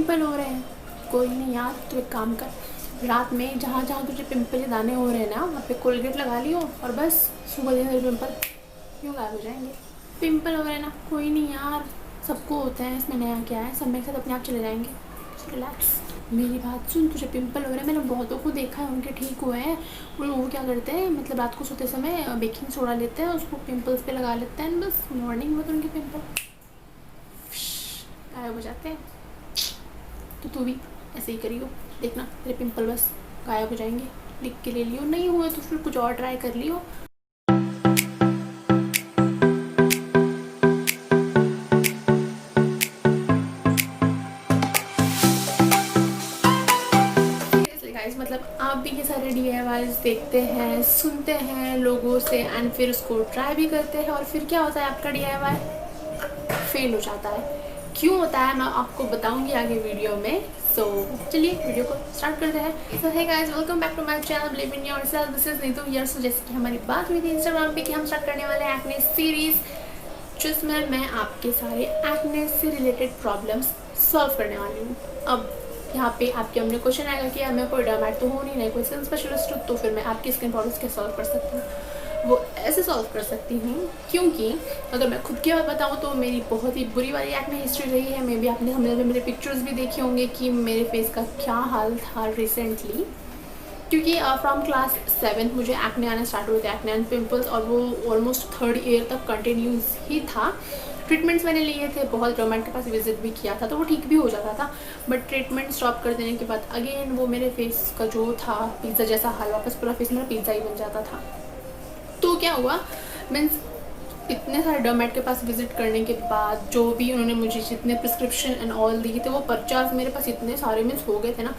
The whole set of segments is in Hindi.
पिंपल हो रहे हैं। कोई नहीं यार, तू एक काम कर, रात में जहाँ जहाँ तुझे पिंपल के दाने हो रहे हैं ना, वहाँ पे कोलगेट लगा लियो और बस सुबह दिन तेरे पिंपल यूँ गायब हो जाएंगे। पिंपल हो रहे हैं ना, कोई नहीं यार, सबको होते हैं, इसमें नया क्या है, सब मेरे साथ अपने आप चले जाएंगे। रिलैक्स, मेरी बात सुन, तुझे पिंपल हो रहे हैं, मैंने बहुतों को देखा है, उनके ठीक हुए हैं। वो क्या करते हैं, मतलब रात को सोते समय बेकिंग सोडा लेते हैं, उसको पिंपल्स पे लगा लेते हैं, बस मॉर्निंग में तो उनके पिंपल गायब हो जाते हैं। तो तू भी ऐसे ही करियो, देखना तेरे पिंपल बस गायब हो जाएंगे। लिख के ले लियो, नहीं हुए तो फिर कुछ और ट्राई कर लियो। मतलब आप भी ये सारे DIYs देखते हैं, सुनते हैं लोगों से एंड फिर उसको ट्राई भी करते हैं और फिर क्या होता है, आपका DIY फेल हो जाता है। क्यों होता है मैं आपको बताऊंगी आगे वीडियो में। सो चलिए वीडियो को स्टार्ट करते हैं। So hey guys, welcome back to my channel believe in yourself, this is Neetu here. So जैसे कि हमारी बात हुई थी इंस्टाग्राम पे कि हम स्टार्ट करने वाले हैं एक्ने सीरीज, जिसमें मैं आपके सारे एक्ने से रिलेटेड प्रॉब्लम्स सॉल्व करने वाली हूँ। अब यहाँ पे आपके हमने क्वेश्चन आएगा कि मैं कोई डर्मेट तो हो नहीं, कोई स्किन स्पेशलिस्ट हूँ, तो फिर मैं आपकी स्किन प्रॉब्लम्स कैसे सॉल्व कर सकती हूँ। वो ऐसे सॉल्व कर सकती हूँ क्योंकि अगर मैं खुद की बात बताऊँ तो मेरी बहुत ही बुरी वाली एक्ने हिस्ट्री रही है। मे भी आपने हमने मेरे पिक्चर्स भी देखे होंगे कि मेरे फेस का क्या हाल था रिसेंटली, क्योंकि फ्रॉम क्लास 7 मुझे एक्ने आने स्टार्ट हुए थे, एक्ने एंड पिंपल्स, और वो ऑलमोस्ट 3rd ईयर तक कंटिन्यूस ही था। ट्रीटमेंट्स मैंने लिए थे, बहुत डर्मेट के पास विजिट भी किया था, तो वो ठीक भी हो जाता था। बट ट्रीटमेंट स्टॉप कर देने के बाद अगेन वो मेरे फेस का जो था पिज़्ज़ा जैसा हाल, वापस पूरा फेस मेरा पिज़्ज़ा ही बन जाता था। तो क्या हुआ, मीन्स इतने सारे डर्मेट के पास विजिट करने के बाद जो भी उन्होंने मुझे जितने प्रिस्क्रिप्शन एंड ऑल दिए थे, वो पर्चाज मेरे पास इतने सारे मीन्स हो गए थे ना।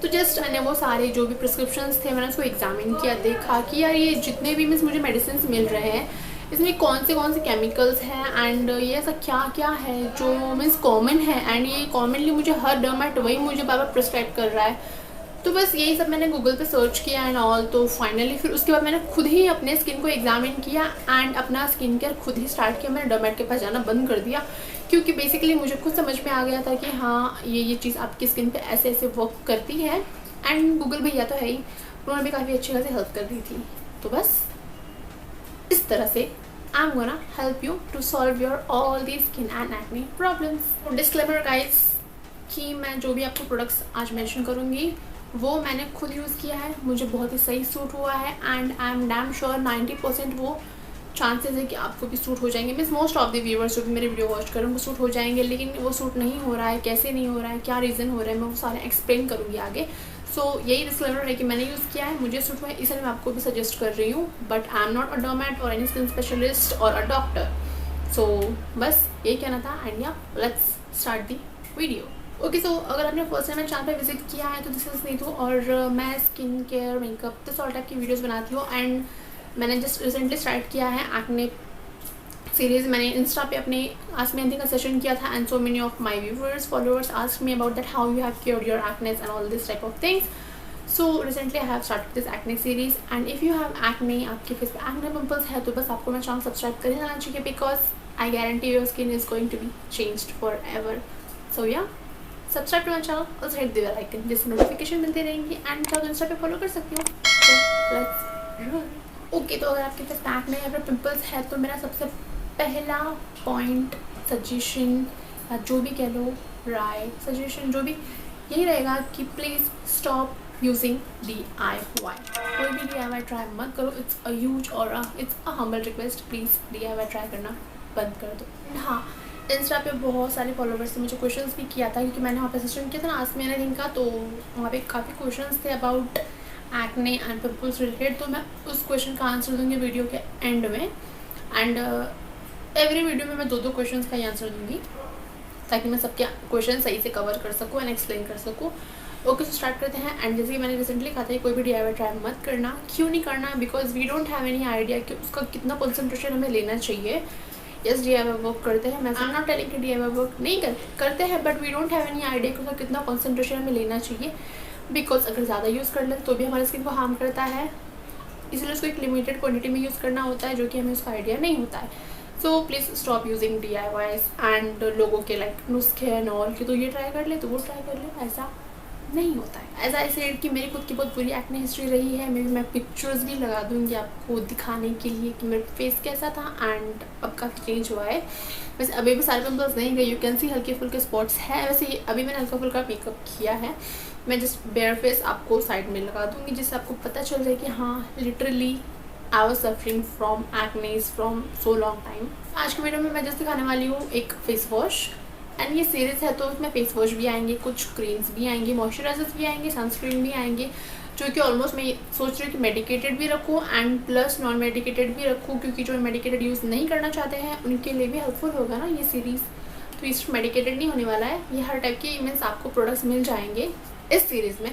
तो जस्ट मैंने वो सारे जो भी प्रिस्क्रिप्शंस थे मैंने उसको एग्जामिन किया, देखा कि यार ये जितने भी मीन्स मुझे मेडिसिन मिल रहे हैं इसमें कौन से केमिकल्स हैं एंड ये ऐसा क्या क्या है जो मीन्स कॉमन है, एंड ये कॉमनली मुझे हर डर्मेट वही मुझे बार बार प्रिस्क्राइब कर रहा है। तो बस यही सब मैंने गूगल पे सर्च किया एंड ऑल। तो फाइनली फिर उसके बाद मैंने खुद ही अपने स्किन को एग्जामिन किया एंड अपना स्किन केयर खुद ही स्टार्ट किया। मैंने डर्मेट के पास जाना बंद कर दिया क्योंकि बेसिकली मुझे खुद समझ में आ गया था कि हाँ ये चीज़ आपकी स्किन पे ऐसे ऐसे वर्क करती है। एंड गूगल भैया तो है ही, उन्होंने भी काफ़ी अच्छी खासी हेल्प कर दी थी। तो बस इस तरह से I'm gonna help you to solve your all these skin and acne problems. Disclaimer guys कि मैं जो भी आपको प्रोडक्ट्स आज मेंशन करूँगी वो मैंने खुद यूज़ किया है, मुझे बहुत ही सही सूट हुआ है and I am damn sure 90% वो चांसेस है कि आपको भी सूट हो जाएंगे। Means most of the viewers जो भी मेरे वीडियो वॉच करें वो सूट हो जाएंगे, लेकिन वो सूट नहीं हो रहा है, कैसे नहीं हो रहा है, क्या रीज़न हो रहा है, मैं वो सारे एक्सप्लेन करूँगी आगे। सो यही डिस्क्लेमर है कि मैंने यूज़ किया है, मुझे सूट हुआ है, इसलिए मैं आपको भी सजेस्ट कर रही हूँ। But I am not a डर्मेट और एनी स्किन स्पेशलिस्ट और अ डॉक्टर। सो बस यही कहना था and yeah let's start the video. Okay, so अगर आपने फर्स्ट टाइम मेरे चैनल पे विजिट किया है तो दिस इज़ नीतू और मैं skin care, makeup, this all type की वीडियोस बनाती हूँ। एंड मैंने जस्ट रिसेंटली स्टार्ट किया है एक्ने सीरीज़। मैंने इंस्टा पे अपने आस्क मी एनीथिंग का सेशन किया था and so many of my viewers followers ask me about that how you have cured your एक्नेस and all this type of things. So recently I have started this acne series and if you have acne, आपके फेस पे एक्ने पिंपल्स है, तो बस आपको मेरा चैनल सब्सक्राइब कर लेना चाहिए because I guarantee your skin is going to be changed forever. So yeah subscribe to my channel और हिट द बेल आइकन जिससे नोटिफिकेशन मिलती रहेंगी एंड चाहो तो इंस्टा पे फॉलो कर सकती हो। तो लेट्स रोल। ओके, तो अगर आपके पास एक्ने या फिर पिंपल्स है तो मेरा सबसे पहला पॉइंट, सजेशन या जो भी कह लो, राय, सजेशन जो भी, यही रहेगा कि प्लीज़ स्टॉप यूजिंग DIY। कोई भी DIY ट्राई मत करो, इट्स अ ह्यूज और it's a humble request, please DIY try करना बंद कर दो। हाँ, इंस्टा पे बहुत सारे फॉलोवर्स ने मुझे क्वेश्चंस भी किया था क्योंकि मैंने वहाँ पे सेशन किया था ना आस्क मी एनीथिंग का, तो वहाँ पे काफ़ी क्वेश्चंस थे about acne and pimples related. तो मैं उस क्वेश्चन का आंसर दूँगी वीडियो के एंड में एंड एवरी वीडियो में मैं 2-2 क्वेश्चन का ही आंसर दूँगी ताकि मैं सबके क्वेश्चन सही से कवर कर सकूँ एंड एक्सप्लेन कर सकूँ। ओके, तो स्टार्ट करते हैं। एंड जैसे कि मैंने रिसेंटली कहा था कोई भी DIY ट्राई मत करना। क्यों नहीं करना? Because we don't have any idea कि उसका कितना कॉन्सेंट्रेशन हमें लेना चाहिए। यस, DIY वर्क करते हैं, मैं नॉट टेलिंग कि DIY वर्क नहीं करते हैं, but we don't have any idea कि उसका कितना कॉन्सेंट्रेशन हमें लेना चाहिए। बिकॉज अगर ज़्यादा यूज़ कर ले तो भी हमारे स्किन को हार्म करता है, इसलिए उसको एक लिमिटेड क्वांटिटी में यूज़ करना होता है जो कि हमें उसका आइडिया नहीं होता है। So please stop using DIYs and लोगों के लाइक नुस्खे एंड ऑल कि तो ये ट्राई कर ले तो वो ट्राई कर ले, ऐसा नहीं होता है। एज आई सेड कि मेरी खुद की बहुत बुरी एक्ने हिस्ट्री रही है, मैं पिक्चर्स भी लगा दूंगी आपको दिखाने के लिए कि मेरा फेस कैसा था एंड अब काफ़ी चेंज हुआ है। वैसे अभी भी सारे पिंपल्स नहीं गए, यू कैन सी हल्के फुल्के स्पॉट्स है। वैसे अभी मैंने हल्का फुल्का मेकअप किया है, मैं जस्ट बेयर फेस आपको साइड में लगा दूंगी जिससे आपको पता चल जाए कि हाँ literally I was suffering from एक्नेस from so long time. आज की वीडियो में मैं जस्ट दिखाने वाली हूँ एक फेस वॉश एंड ये सीरीज़ है तो उसमें फेस वॉश भी आएंगे, कुछ क्रीम्स भी आएंगे, मॉइस्चराइजर्स भी आएंगे, सनस्क्रीन भी आएंगे, जो कि ऑलमोस्ट मैं सोच रही हूँ कि मेडिकेटेड भी रखूँ एंड प्लस नॉन मेडिकेटेड भी रखूँ, क्योंकि जो मेडिकेटेड यूज़ नहीं करना चाहते हैं उनके लिए भी हेल्पफुल होगा ना ये सीरीज़। तो ये सिर्फ मेडिकेटेड नहीं होने वाला है, ये हर टाइप के मीन्स आपको प्रोडक्ट्स मिल जाएंगे इस सीरीज़ में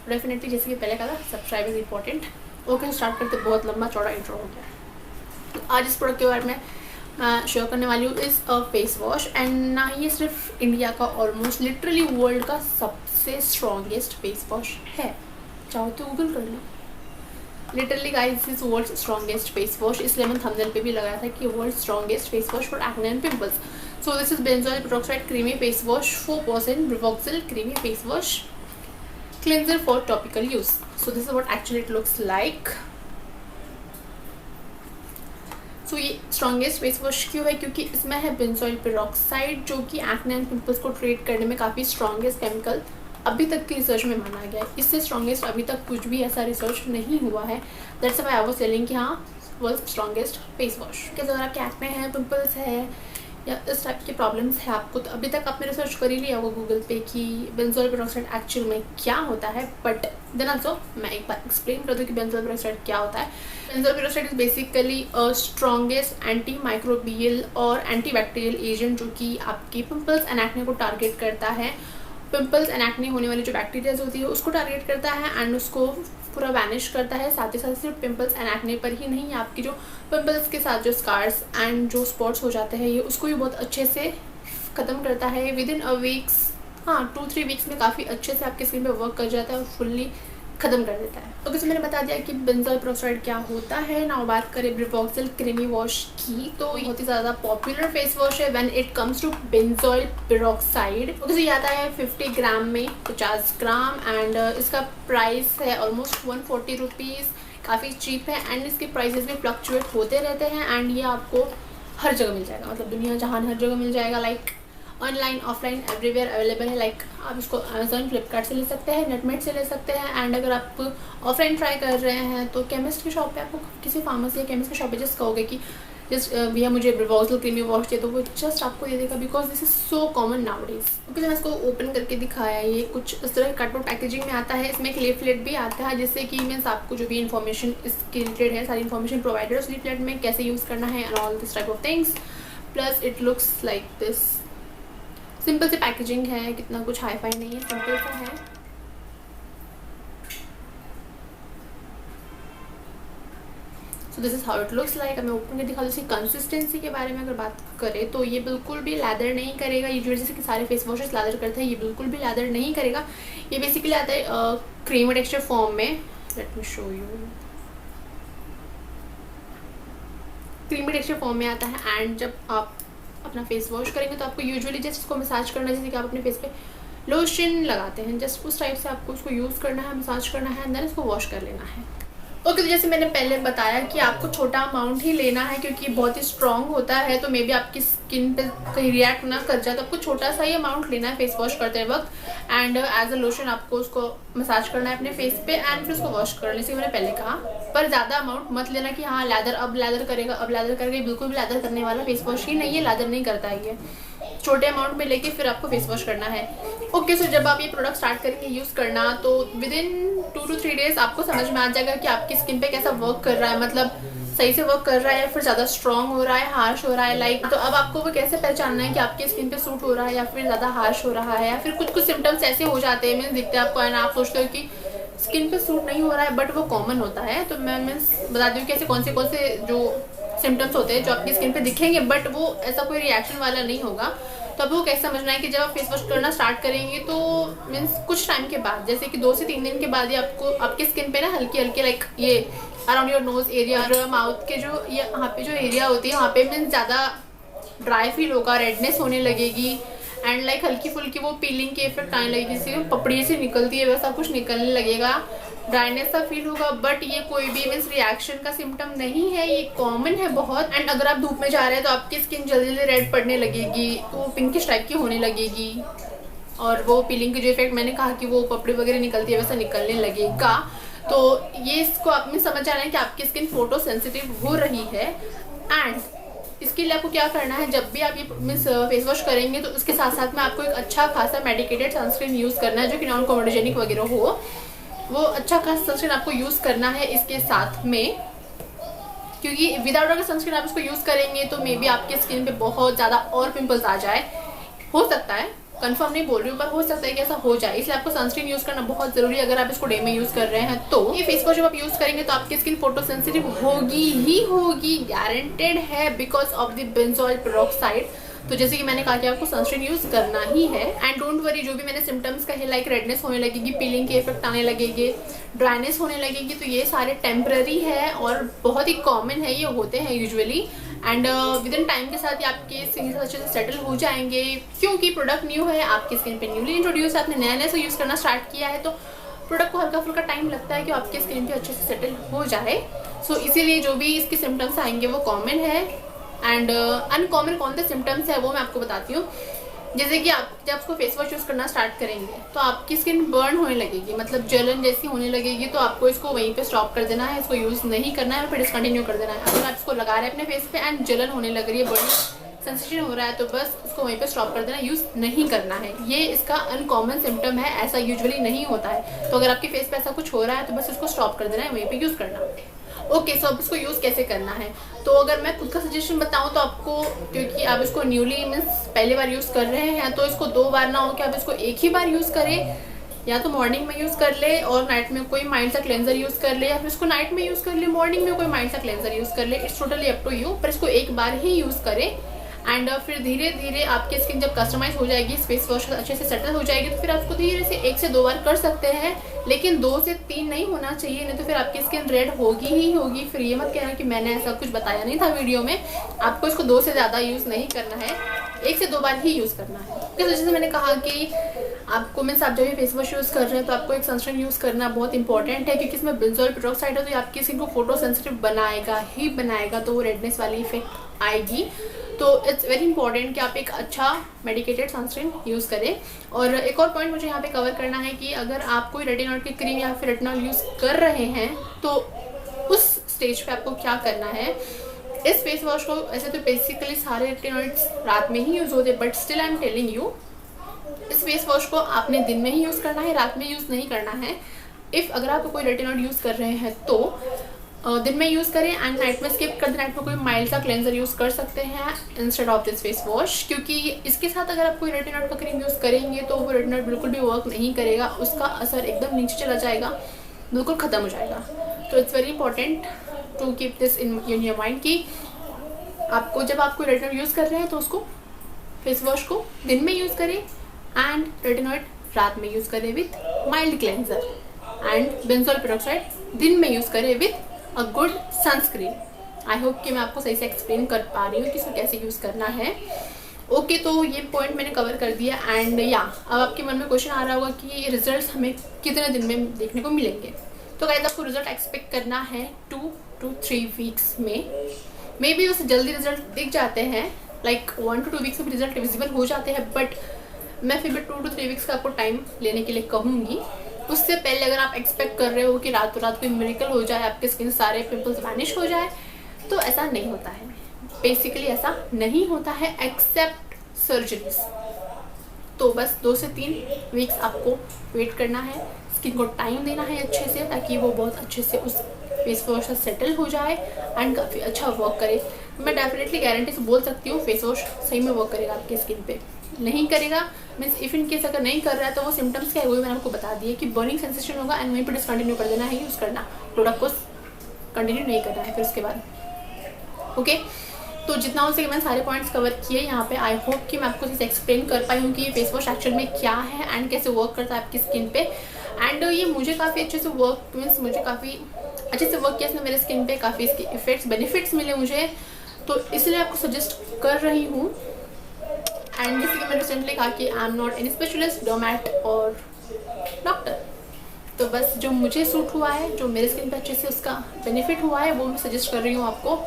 डेफिनेटली। जैसे कि पहले कहा था, subscribe is important. Okay, start करते, बहुत लंबा चौड़ा इंट्रो हो गया। तो आज इस प्रोडक्ट के बारे में शेयर करने वाली हूँ इस फेस वॉश एंड ना ये सिर्फ इंडिया का, ऑलमोस्ट लिटरली वर्ल्ड का सबसे स्ट्रॉन्गेस्ट फेस वॉश है। चाहो तो गूगल कर लो। Literally guys this world strongest face wash, इसलिए मैंने थंबनेल पे भी लगाया था कि world strongest face wash for acne and pimples. So this is benzoyl peroxide creamy face wash 4% Brevoxyl creamy face wash cleanser for topical use. So this is what actually it looks like. So ये स्ट्रॉन्गेस्ट फेस वॉश क्यों है? क्योंकि इसमें है बेंजोइल पेरोक्साइड, जो कि एक्ने एंड पिंपल्स को ट्रीट करने में काफ़ी स्ट्रॉन्गेस्ट केमिकल अभी तक की रिसर्च में माना गया है। इससे स्ट्रॉन्गेस्ट अभी तक कुछ भी ऐसा रिसर्च नहीं हुआ है। That's why I was telling कि हाँ वर्ल्ड स्ट्रॉन्गेस्ट फेस वॉश। कि अगर आपके एक्ने है, पिंपल्स है या इस टाइप की प्रॉब्लम्स है आपको, तो अभी तक आपने रिसर्च कर ही लिया होगा गूगल पे कि बेंजोइल पेरोक्साइड एक्चुअल में क्या होता है। बट देन ऑल्सो मैं एक बार एक्सप्लेन कर दूँ कि बेंजोइल पेरोक्साइड क्या होता है। Benzoyl peroxide is basically a strongest anti microbial और एंटी बैक्टीरियल एजेंट, जो कि आपकी पिंपल्स एंड एक्ने को टारगेट करता है। पिंपल्स एंड एक्ने होने वाली जो बैक्टीरियाज होती है उसको टारगेट करता है एंड उसको पूरा वैनिश करता है। साथ ही साथ सिर्फ पिंपल्स एंड एक्ने पर ही नहीं, आपकी जो पिंपल्स के साथ जो स्कार्स एंड जो स्पॉट्स हो जाते हैं ये उसको भी बहुत अच्छे से ख़त्म करता है विद इन अ वीक्स। हाँ 2-3 वीक्स में काफ़ी अच्छे से आपके स्किन पे वर्क कर जाता है और फुल्ली ख़त्म कर देता है। तो किसी मैंने बता दिया कि बेंजोइल पेरोक्साइड क्या होता है। ना बात करें ब्रिवॉक्सिल क्रीमी वॉश की, तो बहुत ही ज़्यादा पॉपुलर फेस वॉश है when it comes to benzoyl peroxide. तो ये आता है 50 ग्राम में 50 ग्राम एंड इसका प्राइस है ऑलमोस्ट 140 रुपीज़, काफ़ी चीप है एंड इसके प्राइसेस में फ्लक्चुएट होते रहते हैं एंड ये आपको हर जगह मिल जाएगा, मतलब दुनिया जहान हर जगह मिल जाएगा। Like online offline everywhere available है। लाइक आप इसको अमेजोन फ्लिपकार्ट से ले सकते हैं, नेटमेट से ले सकते हैं एंड अगर आप ऑफलाइन ट्राई कर रहे हैं तो केमिस्ट की शॉप पे, आपको किसी फार्मेसी या केमिस्ट की शॉप पे जस्ट कहोगे कि जस्ट भैया मुझे ब्रिवॉक्सिल क्रीमी वॉश चाहिए, तो वो जस्ट आपको दे देगा because this is so common nowadays. Okay, मैंने इसको ओपन करके दिखाया। ये कुछ इस तरह कार्डबोर्ड पैकेजिंग में आता है। इसमें एक लीफलेट भी आता है जिससे कि मीन्स आपको जो भी इन्फॉर्मेशन इसके रिलेटेड है सारी इन्फॉर्मेशन प्रोवाइडेड है उस लीफलेट में, कैसे यूज़ करना है and all this type of things. Plus it looks like this. Simple सी पैकेजिंग है, कितना कुछ हाई फाई नहीं है, सिंपल सा है। सो this is how it looks like. मैं ओपन करके दिखा दूँ। इसकी कंसिस्टेंसी के बारे में अगर बात करें तो ये बिल्कुल भी लैदर नहीं करेगा। यूजुअली जैसे कि सारे फेस वॉशेस लैदर करते हैं, ये बिल्कुल भी लैदर नहीं करेगा। ये बेसिकली आता है क्रीम टेक्सचर फॉर्म में। Let me show you. Creamy texture form में आता है एंड जब आप अपना फेस वॉश करेंगे तो आपको यूजुअली जस्ट इसको मसाज करना है, जैसे कि आप अपने फेस पे लोशन लगाते हैं, जस्ट उस टाइप से आपको इसको यूज़ करना है, मसाज करना है, अंदर इसको वॉश कर लेना है। ओके, तो जैसे मैंने पहले बताया कि आपको छोटा अमाउंट ही लेना है क्योंकि बहुत ही स्ट्रॉन्ग होता है, तो मे बी आपकी स्किन पे कहीं रिएक्ट ना कर जाए, तो आपको छोटा सा ही अमाउंट लेना है फेस वॉश करते वक्त एंड एज अ लोशन आपको उसको मसाज करना है अपने फेस पे एंड फिर उसको वॉश करना है, जैसे मैंने पहले कहा। पर ज़्यादा अमाउंट मत लेना कि हाँ लैदर अब लैदर करेगा, अब लैदर करेगा। बिल्कुल भी लैदर करने वाला फेस वॉश ही नहीं है, लैदर नहीं करता है ये। छोटे अमाउंट में लेके फिर आपको फेस वॉश करना है। ओके, सो जब आप ये प्रोडक्ट स्टार्ट करेंगे यूज़ करना तो विद इन 2 to 3 डेज आपको समझ में आ जाएगा कि आपकी स्किन पे कैसा वर्क कर रहा है, मतलब सही से वर्क कर रहा है या फिर ज़्यादा स्ट्रॉन्ग हो रहा है, हार्श हो रहा है। लाइक तो अब आपको वो कैसे पहचानना है कि आपकी स्किन पे सूट हो रहा है या फिर ज़्यादा हार्श हो रहा है, या फिर कुछ सिम्टम्स ऐसे हो जाते हैं मीन्स दिखते हैं आपको एंड आप सोचते हो कि स्किन पे सूट नहीं हो रहा है, बट वो कॉमन होता है। तो मैं मीन्स बता दूँ कि ऐसे कौन से जो सिम्टम्स होते हैं जो आपकी स्किन पे दिखेंगे बट वो ऐसा कोई रिएक्शन वाला नहीं होगा। तो अब वो कैसे समझना है कि जब आप फेस वॉश करना स्टार्ट करेंगे तो मीन्स कुछ टाइम के बाद, जैसे कि 2 से 3 दिन के बाद ही आपको आपकी स्किन पे ना हल्की हल्की लाइक ये अराउंड योर नोज एरिया और माउथ के जो ये यहाँ पे जो एरिया होती है वहाँ पे मीन्स ज़्यादा ड्राई फील होगा, रेडनेस होने लगेगी एंड लाइक हल्की फुल्की वो पीलिंग के इफेक्ट आने लगेगी, जैसे पपड़ी से निकलती है वैसा कुछ निकलने लगेगा, ड्राइनेस सा फील होगा। बट ये कोई भी मीन्स रिएक्शन का सिम्टम नहीं है, ये कॉमन है बहुत। एंड अगर आप धूप में जा रहे हैं तो आपकी स्किन जल्दी जल्दी रेड पड़ने लगेगी, तो वो पिंकिश टाइप की होने लगेगी, और वो पीलिंग के जो इफेक्ट मैंने कहा कि वो पपड़ी वगैरह निकलती है वैसा निकलने लगेगा। तो ये इसको आप में समझ आ रहा है कि आपकी स्किन फोटो सेंसिटिव हो रही है। एंड इसके लिए आपको क्या करना है, जब भी आप ये मीन्स फेस वॉश करेंगे तो उसके साथ साथ में आपको एक अच्छा खासा मेडिकेटेड सनस्क्रीन यूज़ करना है, जो कि नॉन कोमेडोजेनिक वगैरह हो, वो अच्छा खासा सनस्क्रीन आपको यूज़ करना है इसके साथ में। क्योंकि विदाउट अगर सनस्क्रीन आप इसको यूज़ करेंगे तो मे बी आपकी स्किन पे बहुत ज़्यादा और पिंपल्स आ जाए, हो सकता है, कंफर्म नहीं बोल रही हूँ, पर हो सकता है कि ऐसा हो जाए। इसलिए आपको सनस्क्रीन यूज़ करना बहुत ज़रूरी है अगर आप इसको डे में यूज़ कर रहे हैं। तो ये फेस वॉश जब आप यूज़ करेंगे तो आपकी स्किन फोटो सेंसिटिव होगी ही होगी, गारंटेड है, because of the benzoyl peroxide. तो जैसे कि मैंने कहा कि आपको सनस्क्रीन यूज़ करना ही है। एंड डोंट वरी, जो भी मैंने सिम्टम्स कहे लाइक रेडनेस होने लगेगी, पीलिंग के इफेक्ट आने लगेंगे, ड्राइनेस होने लगेगी, तो ये सारे टेम्पररी है और बहुत ही कॉमन है, ये होते हैं usually. And with in time के साथ ही आपकी स्किन अच्छे से सेटल हो जाएंगे, क्योंकि प्रोडक्ट न्यू है, आपकी स्किन पे न्यूली इंट्रोड्यूस है, आपने नया नया से यूज़ करना स्टार्ट किया है, तो प्रोडक्ट को हल्का फुल्का टाइम लगता है कि आपकी स्किन पे अच्छे से सेटल हो जाए। सो इसीलिए जो भी इसके सिम्टम्स आएंगे वो कॉमन है। एंड अनकॉमन कौन से सिम्टम्स है वो मैं आपको बताती हूँ। जैसे कि आप जब उसको फेस वॉश यूज़ करना स्टार्ट करेंगे तो आपकी स्किन बर्न होने लगेगी, मतलब जलन जैसी होने लगेगी, तो आपको इसको वहीं पे स्टॉप कर देना है, इसको यूज़ नहीं करना है, फिर डिसकंटिन्यू कर देना है। अगर आप इसको लगा रहे हैं अपने फेस पे एंड जलन होने लग रही है, बर्निंग सेंसेशन हो रहा है, तो बस उसको वहीं पे स्टॉप कर देना, यूज़ नहीं करना है। ये इसका अनकॉमन सिम्टम है, ऐसा यूजुअली नहीं होता है। तो अगर आपके फेस पे ऐसा कुछ हो रहा है तो बस इसको स्टॉप कर देना है, वहीं पे यूज़ करना। ओके, सो अब इसको यूज़ कैसे करना है, तो अगर मैं खुद का सजेशन बताऊं तो आपको, क्योंकि आप इसको न्यूली मीन्स पहली बार यूज़ कर रहे हैं, तो इसको 2 बार ना हो कि आप इसको एक ही बार यूज़ करें, या तो मॉर्निंग में यूज़ कर ले और नाइट में कोई माइल्ड सा क्लेंजर यूज़ कर ले, या फिर इसको नाइट में यूज़ कर ले, मॉर्निंग में कोई माइल्ड सा क्लेंजर यूज़ कर ले। It's totally up to you, पर इसको एक बार ही यूज़ करें। एंड फिर धीरे धीरे आपकी स्किन जब कस्टमाइज हो जाएगी, फेस वॉश अच्छे से सेटल हो जाएगी, तो फिर आप उसको धीरे से 1 से 2 बार कर सकते हैं, लेकिन 2 से 3 नहीं होना चाहिए, नहीं तो फिर आपकी स्किन रेड होगी ही होगी। फिर ये मत कहना कि मैंने ऐसा कुछ बताया नहीं था वीडियो में। आपको इसको 2 से ज़्यादा यूज़ नहीं करना है, 1 से 2 बार ही यूज़ करना है। तो जैसे मैंने कहा कि आपको मीन्स आप जब भी फेस वॉश यूज़ कर रहे हैं तो आपको एक सनस्क्रीन यूज़ करना बहुत इंपॉर्टेंट है, क्योंकि इसमें बेंजोइल पेरोक्साइड है, तो ये आपकी स्किन को फोटो सेंसिटिव बनाएगा ही बनाएगा, तो वो रेडनेस वाली इफेक्ट आएगी। तो इट्स वेरी इंपॉर्टेंट कि आप एक अच्छा मेडिकेटेड सनस्क्रीन यूज़ करें। और एक और पॉइंट मुझे यहाँ पे कवर करना है कि अगर आप कोई रेटिनॉल की क्रीम या फिर रेटिनॉल यूज़ कर रहे हैं तो उस स्टेज पे आपको क्या करना है। इस फेस वॉश को ऐसे तो बेसिकली सारे रेटिनॉइड्स रात में ही यूज़ होते हैं, but still I am telling you, इस फेस वॉश को आपने दिन में ही यूज़ करना है, रात में यूज़ नहीं करना है। इफ़ अगर आप कोई रेटिनॉइड यूज़ कर रहे हैं तो दिन में यूज़ करें एंड नाइट में स्किप कर दें। नाइट में कोई माइल्ड सा क्लेंजर यूज़ कर सकते हैं instead of this face wash, क्योंकि इसके साथ अगर आप कोई रेटिनॉइड का क्रीम यूज़ करेंगे तो वो रेटिनॉइड बिल्कुल भी वर्क नहीं करेगा, उसका असर एकदम नीचे चला जाएगा, बिल्कुल ख़त्म हो जाएगा। तो it's very important to keep this in your mind कि आपको जब आप कोई रेटिनॉइड यूज़ कर रहे हैं तो उसको फेस वॉश को दिन में यूज़ करें एंड रेटिनॉइड रात में यूज़ करें with mild cleanser, and benzoyl peroxide दिन में यूज़ करें with a good sunscreen. I hope कि मैं आपको सही से एक्सप्लेन कर पा रही हूँ कि इसको कैसे यूज़ करना है। ओके, तो ये पॉइंट मैंने कवर कर दिया। एंड या अब आपके मन में क्वेश्चन आ रहा होगा कि ये रिजल्ट्स हमें कितने दिन में देखने को मिलेंगे। तो गाइस, आपको रिजल्ट एक्सपेक्ट करना है 2 to 3 वीक्स में। मे बी उससे जल्दी रिजल्ट दिख जाते हैं, लाइक 1 to 2 वीक्स में रिजल्ट विजिबल हो जाते हैं, बट मैं फिर भी 2 to 3 वीक्स का आपको टाइम लेने के लिए कहूँगी। उससे पहले अगर आप एक्सपेक्ट कर रहे हो कि रातों रात कोई मिरेकल हो जाए, आपके स्किन सारे पिंपल्स वैनिश हो जाए, तो ऐसा नहीं होता है। बेसिकली ऐसा नहीं होता है एक्सेप्ट सर्जरीज। तो बस 2 से 3 वीक्स आपको वेट करना है, स्किन को टाइम देना है अच्छे से, ताकि वो बहुत अच्छे से उस फेस वॉश से सेटल हो जाए एंड काफ़ी अच्छा वर्क करे। मैं डेफिनेटली गारंटी से बोल सकती हूँ फेस वॉश सही में वर्क करेगा आपकी स्किन पे। नहीं करेगा मीन्स इफ इन केस अगर नहीं कर रहा है तो वो सिम्टम्स क्या है वो मैंने आपको बता दिए कि बर्निंग सेंसेशन होगा एंड वहीं पर डिसकंटिन्यू कर देना है यूज़ करना, प्रोडक्ट को कंटिन्यू नहीं करना है फिर उसके बाद। ओके, तो जितना हो सके मैंने सारे पॉइंट्स कवर किए यहाँ पे। आई होप कि मैं आपको इसे एक्सप्लेन कर पाई हूँ कि ये फेस वॉश एक्चुअल में क्या है एंड कैसे वर्क करता है आपकी स्किन पे। एंड ये मुझे काफ़ी अच्छे से वर्क मीन्स मुझे काफ़ी अच्छे से वर्क किया इसने मेरे स्किन पे, काफ़ी इसके इफेक्ट्स बेनिफिट्स मिले मुझे। तो इसलिए आपको सजेस्ट कर रही हूँ। एंड जैसे कि मैंने रिसेंटली कहा कि I am not any specialist, डोमैट और डॉक्टर, तो बस जो मुझे सूट हुआ है, जो मेरे स्किन पे अच्छे से उसका बेनिफिट हुआ है, वो मैं सजेस्ट कर रही हूँ आपको।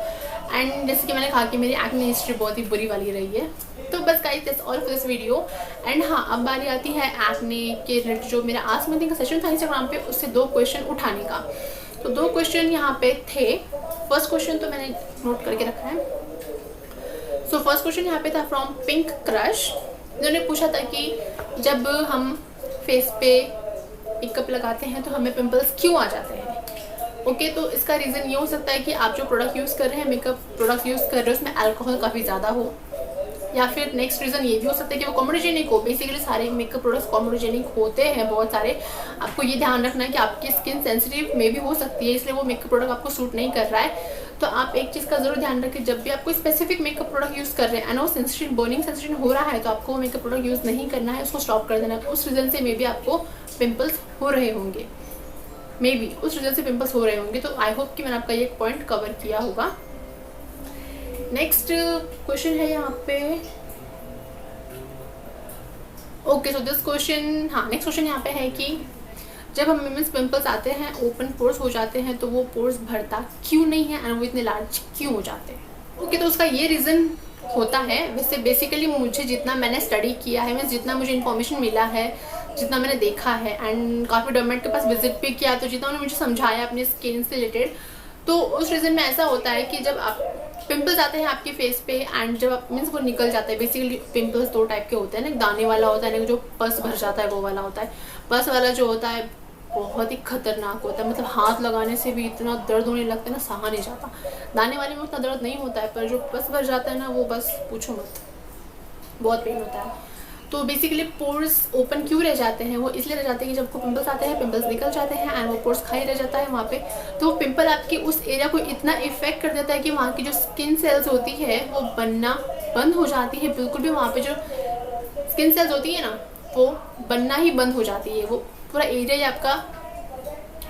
एंड जैसे कि मैंने कहा कि मेरी एक्ने हिस्ट्री बहुत ही बुरी वाली रही है। तो बस guys that's all for this video. And हाँ, अब बारी आती है एक्ने के रिलेटेड जो मेरा आस्क मी एनीथिंग का सेशन था इंस्टाग्राम पे, उससे 2 क्वेश्चन उठाने का। तो 2 क्वेश्चन यहाँ पे थे। फर्स्ट क्वेश्चन तो मैंने नोट करके रखा है। सो फर्स्ट क्वेश्चन यहाँ पे था फ्रॉम पिंक क्रश। उन्होंने पूछा था कि जब हम फेस पे मेकअप लगाते हैं तो हमें पिंपल्स क्यों आ जाते हैं। ओके, तो इसका रीज़न ये हो सकता है कि आप जो प्रोडक्ट यूज़ कर रहे हैं, मेकअप प्रोडक्ट यूज़ कर रहे हो, उसमें अल्कोहल काफ़ी ज़्यादा हो, या फिर नेक्स्ट रीज़न ये भी हो सकता है कि वो कॉमोडोजेनिक हो। बेसिकली सारे मेकअप प्रोडक्ट्स कॉमोडोजेनिक होते हैं बहुत सारे। आपको ये ध्यान रखना है कि आपकी स्किन सेंसिटिव में भी हो सकती है, इसलिए वो मेकअप प्रोडक्ट आपको सूट नहीं कर रहा है। तो आप एक चीज़ का ज़रूर ध्यान रखें, जब भी आप कोई स्पेसिफिक मेकअप प्रोडक्ट यूज़ कर रहे हैं एंड वो सेंसिटिव बर्निंग सेंसिटिव हो रहा है, तो आपको वो मेकअप प्रोडक्ट यूज़ नहीं करना है, उसको स्टॉप कर देना है। उस रीज़न से मे बी आपको पिंपल्स हो रहे होंगे, मे बी उस रीज़न से पिंपल्स हो रहे होंगे। तो आई होप कि मैंने आपका ये पॉइंट कवर किया होगा। नेक्स्ट क्वेश्चन है यहाँ पे, ओके, सो दिस क्वेश्चन, हाँ नेक्स्ट क्वेश्चन यहाँ पे है कि जब हम मीन्स पिंपल्स आते हैं, ओपन पोर्स हो जाते हैं, तो वो पोर्स भरता क्यों नहीं है एंड वो इतने लार्ज क्यों हो जाते हैं। ओके, तो उसका ये रीज़न होता है, वैसे बेसिकली मुझे जितना मैंने स्टडी किया है, मीन्स जितना मुझे इन्फॉर्मेशन मिला है, जितना मैंने देखा है, एंड काफ़ी डॉक्टर के पास विजिट भी किया, तो जितना उन्होंने मुझे समझाया अपनी स्किन से रिलेटेड, तो उस रीज़न में ऐसा होता है कि जब आप पिंपल्स आते हैं आपके फेस पे एंड जब आप मीन्स वो निकल जाता है। बेसिकली पिंपल्स 2 टाइप के होते हैं ना, दाने वाला होता है ना, जो पस भर जाता है वो वाला होता है। पस वाला जो होता है बहुत ही खतरनाक होता है, मतलब हाथ लगाने से भी इतना दर्द होने लगता है ना, सहा नहीं जाता। दाने वाले में उतना दर्द नहीं होता है, पर जो पस भर जाता है ना, वो बस पूछो मत, बहुत पेन होता है। तो बेसिकली पोर्स ओपन क्यों रह जाते हैं, वो इसलिए रह जाते हैं कि जब आपको पिंपल्स आते हैं, पिंपल्स निकल जाते हैं एंड वो पोर्स खाली रह जाता है वहाँ पे। तो वो पिंपल आपकी उस एरिया को इतना इफेक्ट कर देता है कि वहाँ की जो स्किन सेल्स होती है वो बनना बंद हो जाती है। बिल्कुल भी वहाँ पे जो स्किन सेल्स होती है ना, वो बनना ही बंद हो जाती है, वो पूरा एरिया ही आपका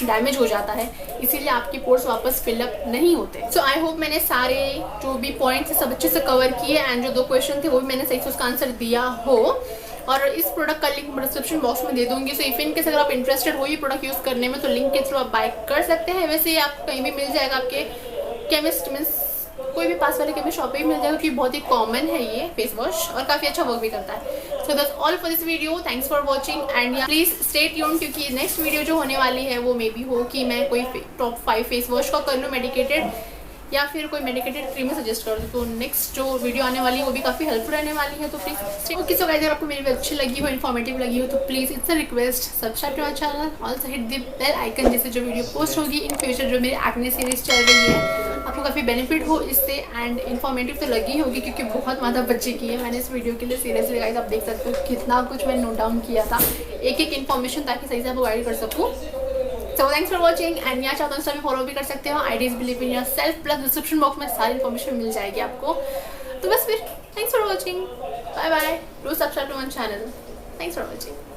डैमेज हो जाता है, इसीलिए आपकी पोर्स वापस फिलअप नहीं होते। सो आई होप मैंने सारे जो भी पॉइंट्स सब अच्छे से कवर किए एंड जो 2 क्वेश्चन थे वो भी मैंने सही से उसका आंसर दिया हो। और इस प्रोडक्ट का लिंक मैं डिस्क्रिप्शन बॉक्स में दे दूंगी। सो इफ इन केस अगर आप इंटरेस्टेड हो ये प्रोडक्ट यूज़ करने में, तो लिंक के थ्रू आप बाय कर सकते हैं। वैसे ये आप कहीं भी मिल जाएगा, आपके केमिस्ट मीन्स कोई भी पास वाले केमिस्ट शॉप पे भी मिल जाएगा, क्योंकि बहुत ही कॉमन है ये फेस वॉश और काफ़ी अच्छा वर्क भी करता है। So that's all for this video, thanks for watching and please stay tuned, क्योंकि नेक्स्ट वीडियो जो होने वाली है वो मे बी हो कि मैं कोई टॉप 5 फेस वॉश का कर लूँ मेडिकेटेड, या फिर कोई मेडिकेटेड क्रीम सजेस्ट कर दूँ। तो नेक्स्ट जो वीडियो आने वाली है वो भी काफ़ी हेल्पफुल रहने वाली है। तो प्लीज़ ओके, सो गाइस अगर आपको मेरी अच्छी लगी हो, इन्फॉर्मेटिव लगी हो, तो please it's a request, subscribe to my channel, also hit the bell icon, जिससे जो वीडियो पोस्ट होगी इन फ्यूचर, जो मेरी एक्ने सीरीज चल रही है, आपको काफ़ी बेनिफिट हो इससे एंड इन्फॉर्मेटिव तो लगी होगी, क्योंकि बहुत माथा बच्चे की है मैंने इस वीडियो के लिए। सीरियसली गाइस आप देख सकते हो कितना कुछ मैंने नोट डाउन किया था, एक एक इन्फॉर्मेशन, ताकि सही से आपको गाइड कर सकूँ। So thanks for watching and यहाँ चाहता हूँ इंस्टा में फॉलो भी कर सकते हो, IDs believe in yourself, plus description box में सारी इन्फॉर्मेशन मिल जाएगी आपको। तो बस फिर thanks for watching, bye bye, do subscribe to my channel, thanks for watching.